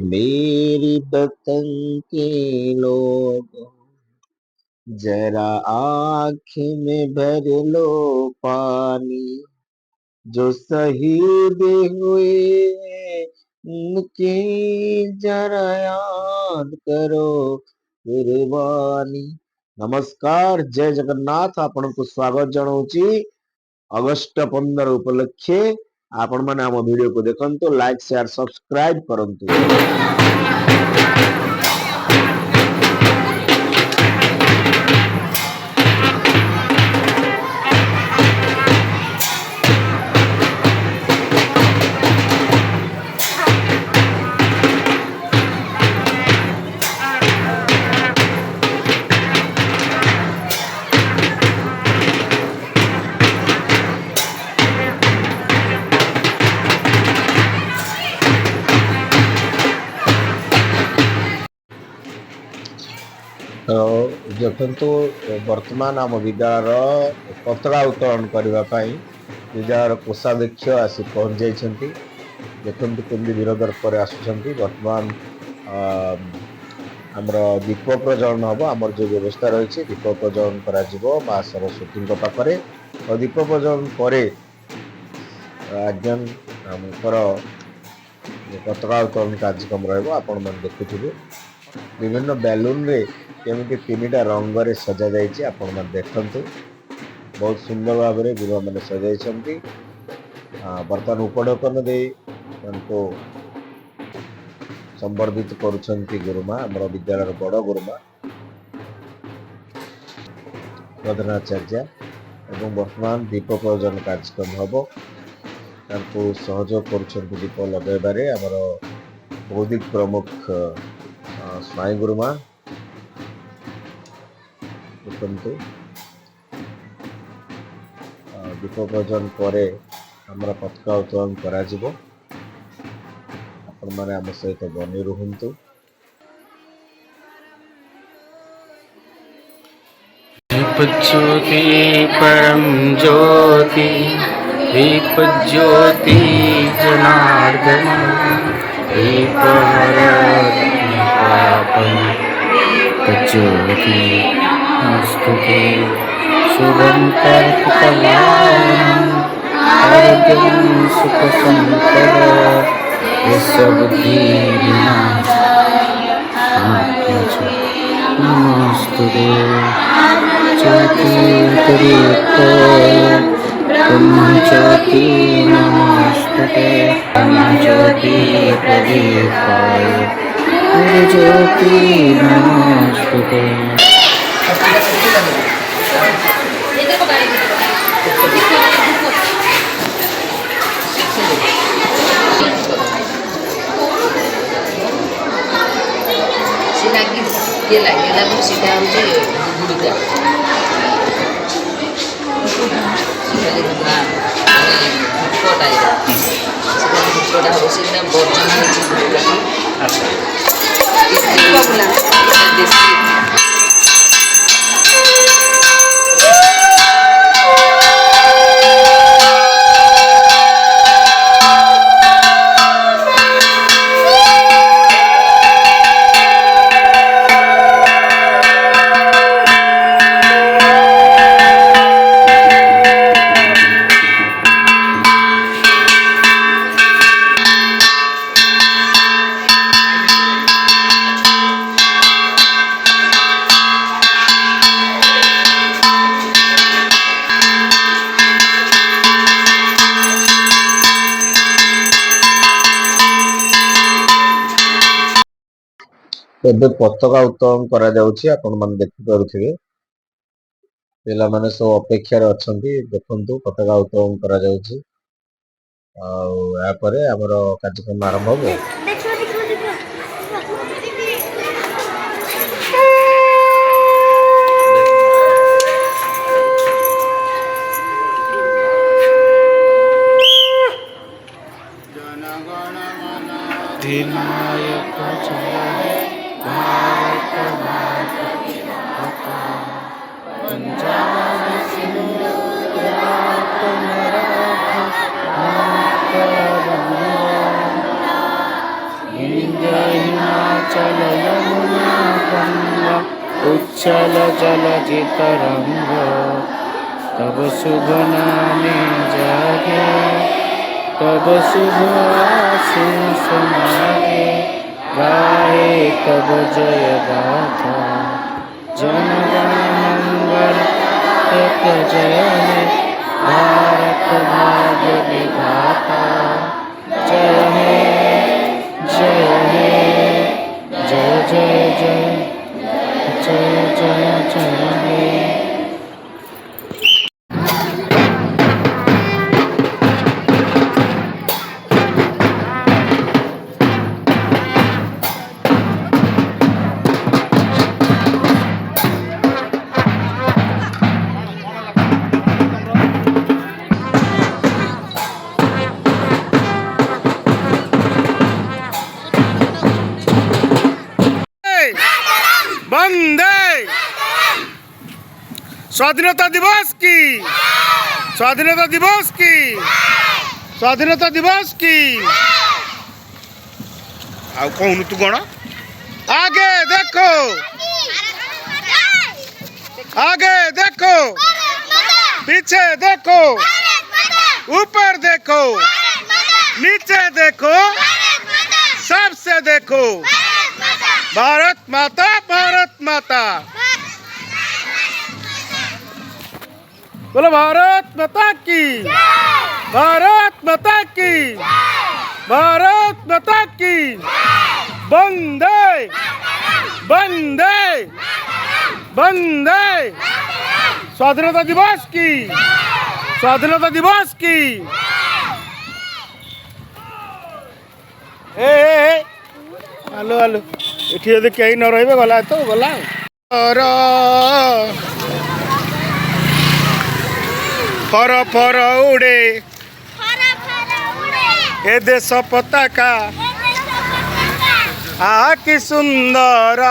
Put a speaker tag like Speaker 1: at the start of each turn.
Speaker 1: मेरी वतन के लोग जरा आँख में भर लो पानी, जो शहीद हुए उनकी जरा याद करो कुर्बानी। नमस्कार, जय जगन्नाथ। आपनको स्वागत जनाऊँची अगस्ट 15 उपलक्षे। आपण माने आम वीडियो को देखंतु, लाइक शेयर सब्सक्राइब करंतु। देखंतु, वर्तमान आम विद्यालय पताका उत्तोलन करने विद्यालय कोषाध्यक्ष आसी पहुंच जाइछंती। देखंतु केमती विरोधर पर आसुछंती। वर्तमान आमर दीप प्रज्वलन हम, आमर जो व्यवस्था रही दीप प्रज्वलन करा माँ सरस्वती पाखे। और दीप प्रज्वलन पर आज्ञान आमकर पताका उत्तोलन कार्यक्रम रही देखुथे। विभिन्न बैलून रे केमिति 3टा रंग रे सजा जाइए आपण मन देखंतु। बहुत सुंदर भाव में गुरुआ मैंने सजाई। बर्तमान उपढौकन दे संबर्धित करुछंती गुरुमा, आमर विद्यालय बड़ गुरुमा प्रधानाचार्य। एवं वर्तमान दीप प्रज्वलन कार्यक्रम हम सहयोग करुछंती दीप लगेबारे आमर बौद्धिक प्रमुख स्वाई गुरुमा। देखंतु दीप प्रज्वलन पर आमर पताका उत्तोलन करा जिवो। आपण माने आम सहित बनी रुहंतु।
Speaker 2: दीप ज्योति परम ज्योति, दीप ज्योति जनार्दन, दीप पापम ज्योति नमस्तुते। शुभं कल्पकलां आरोग्यं सुख संपद बुद्धि नमस्तुते। ज्योतिर्दीपो ब्रह्मज्योति नमस्तुते। ब्रह्मज्योति प्रदीपाय गुरुज्योति नमस्तुते।
Speaker 3: ये लगे सीधा मुझे गुड़ीटा छोटा हो सीधा बर्जन
Speaker 1: एबे पताका उत्तोलन करा जाउछि। आपण मन देखि पारुथिबे पिला माने सब अपेक्षा रे अछंती। देखंतु पताका उत्तोलन करा जाउछि। आ परे हमर कार्यक्रम आरंभ हो।
Speaker 2: अधिनायक जय भारत माता की पंजाब सिंधु गुजरात मराठा चंचल जलधि तरंग तब शुभ नामे जागे तब शुभ आशीष मागे गाए तब जय गाथा जन गण मंगल एक जय हे भारत भाग्य विधाता जय हे जय हे जय जय जय जय जय जय हे
Speaker 4: वंदे स्वाधीनता दिवस की स्वाधीनता दिवस की स्वाधीनता दिवस की आ कौन तू कौन आगे देखो आगे देखो पीछे देखो ऊपर देखो नीचे देखो सबसे देखो भारत माता भारत माता बोलो भारत माता की भारत माता की भारत माता की वंदे वंदे वंदे स्वाधीनता दिवस की स्वाधीनता दिवस की ए हेलो हेलो एठी यदि कहीं न रही गला तो गला फर फर उड़े ए देश पताका आ कि सुंदर